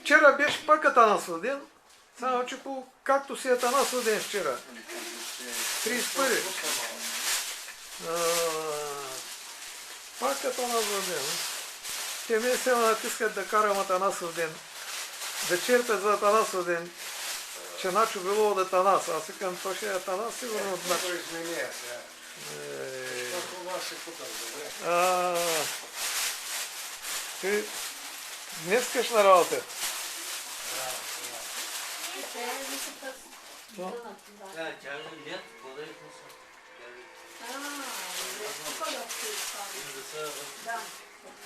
Вчера беше пак Атанасов ден, само че както си Атанасов ден вчера. 31. Пак Атанасов ден. Те ме се натискат да карам Атанасов ден. Да черпят за Атанасов ден. Че Начо било от Атанас. Аз викам, то ще е Атанас, сигурно от Начо. Какво изменя сега? Това се путам, добре. Ти днес каш на работа?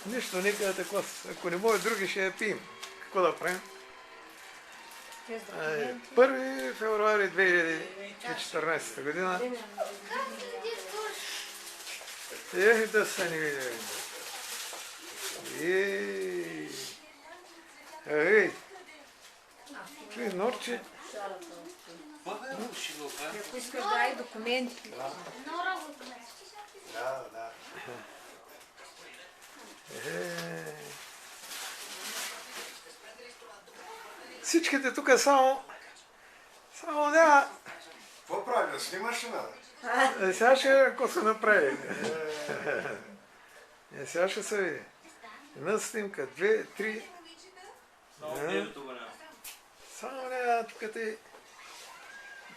Нищо, нека такова. Ако не може други, ще я пием. Какво да правим? 1 февруари 2014 година. Да са ни видели. Чуй, Норче. Ако искаш дай документи. Да. Всичките тук само няма. Какво прави? Да снимаш ли надо? Сега ще ако се направи. Сега ще се види. Една снимка, 2, 3. Само няма тук те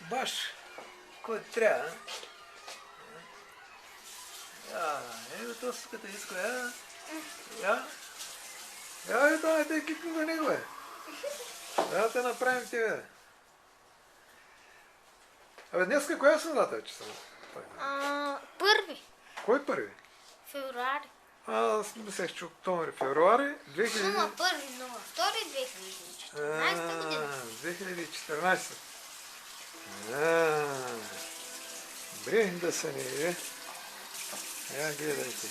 баш кой трябва. Ето това тук те иска. Ето те кикни до него. Да те направим тебе. Абе днеска коя съм дата, че съм? Първи. Кой първи? Февруари. Аз мислех, че октомври, февруари 2000... Нова първи, нова втори 2014 година. 2014. Добре, да се не е. Гледайте.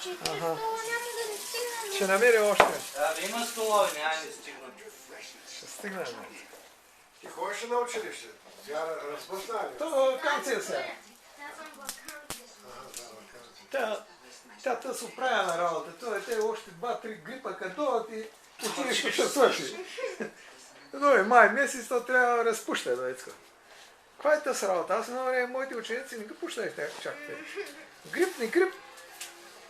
Че стола няма да ни стигна. Ще намеря още. Има столови, няма да стигнат. Ще стигнем. Ти ходиш на училище? Сега разпозна ли? То вакансия сега. Аз съм вакансия. Тя се оправя на работа. Те още 2-3 грипа, като дойдат и училище ще свърши. Май месец то трябва да разпуща дойцка. Каква е тази работа? Аз на време моите ученици не ги пущах чак те. Грип, не грип.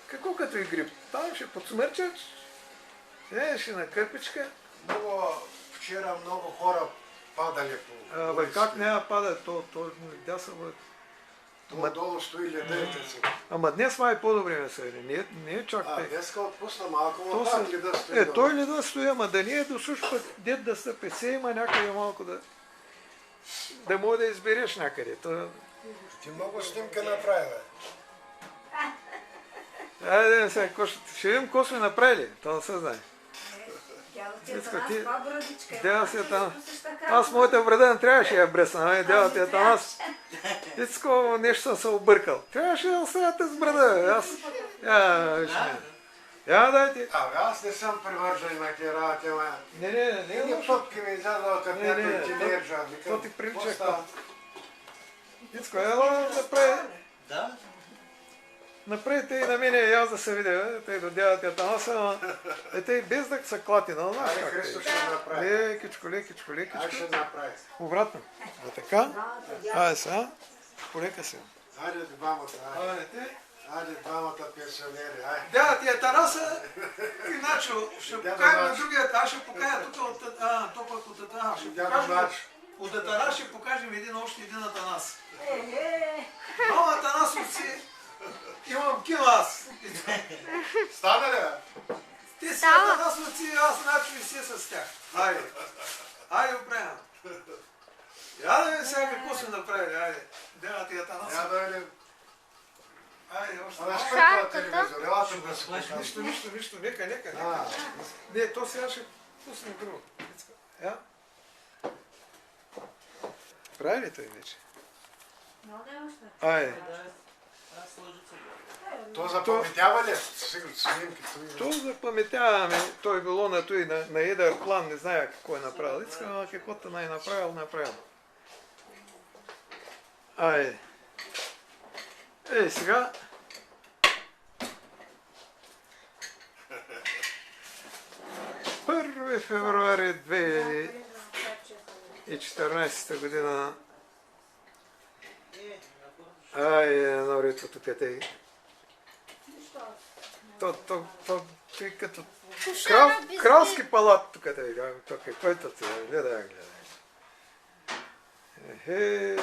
Какво като и грип? Там ще подсмърчаш, ще на кърпичка. Вчера много хора падали по... Бе, как няма пада? То дяса бъде. Долу стои ледете си. Ама днес май по-добре ме са. Не е чак тъй. Днеска отпусна малко, но пак леда стои. Той леда стои, ама да не е до суш път дед да стъпи. Се има някъде малко да може да избереш някъде. Ти много снимка направи, бе. Айде сега, ще видим какво сме направили. То не се знае. Аз моята брада не трябваше да я бресна, делата я Атанас. Ицко нещо съм се объркал. Трябваше да оставяте с брада. Дайте. Аз не съм привържен на тия работи, ама... Не. Топки ми излязла като някой ти лежа. То ти прилича. Ицко, ела направи. Да. Направите и на мене и аз да се видя, те до дядата Атанаса, ама те без да са клати, но знаеш как Христо ще направи. лекичко. Ай ще направи. Обратно. Така? Айде сега. Полека се. Айде двамата, айде двамата пенсионери, айде. Дядата Атанаса и Начо ще покажа на другия, аз ще покажа тук от Атанас. От Атанас ще покажем още един Атанас. Много Атанасовци. Имам кино аз. Стана ли, бе? Те си Атанасовци, аз Начо и си с тях. Айде оправям. Я да видим сега какво сме направили, айде. Дядата Атанаса. Я да видим. Айде, още. Абе, спред това телевизор, елата да се покажа. Нищо, нека. Не, то сега ще пуснем друго. Прави ли той вече? Айде. То запаметява ли? Сигурно снимки. То запаметяваме. Той е било на той, на едър план, не зная какво е направил. Искам, каквото направил. Айде. Сега. 1 февруари 2014 година. Ай, Норито, тук е тъй. Той като кралски палат тук е тъй. Тук е, който ти е, гледай. Ехей,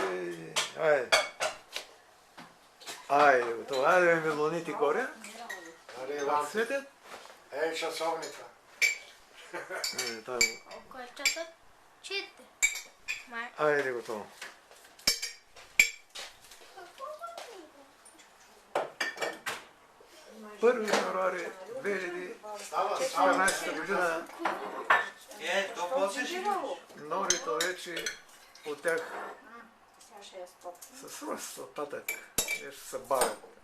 айде, готово. Айде ми луните горе. Нали, лампи. Светят. Ей, часовника. Там. Кой е часът? 4. Май. Айде, готово. Първи февруари 2014 година То после ще Норито вече от тях се сръства татък. Нещо се бавят.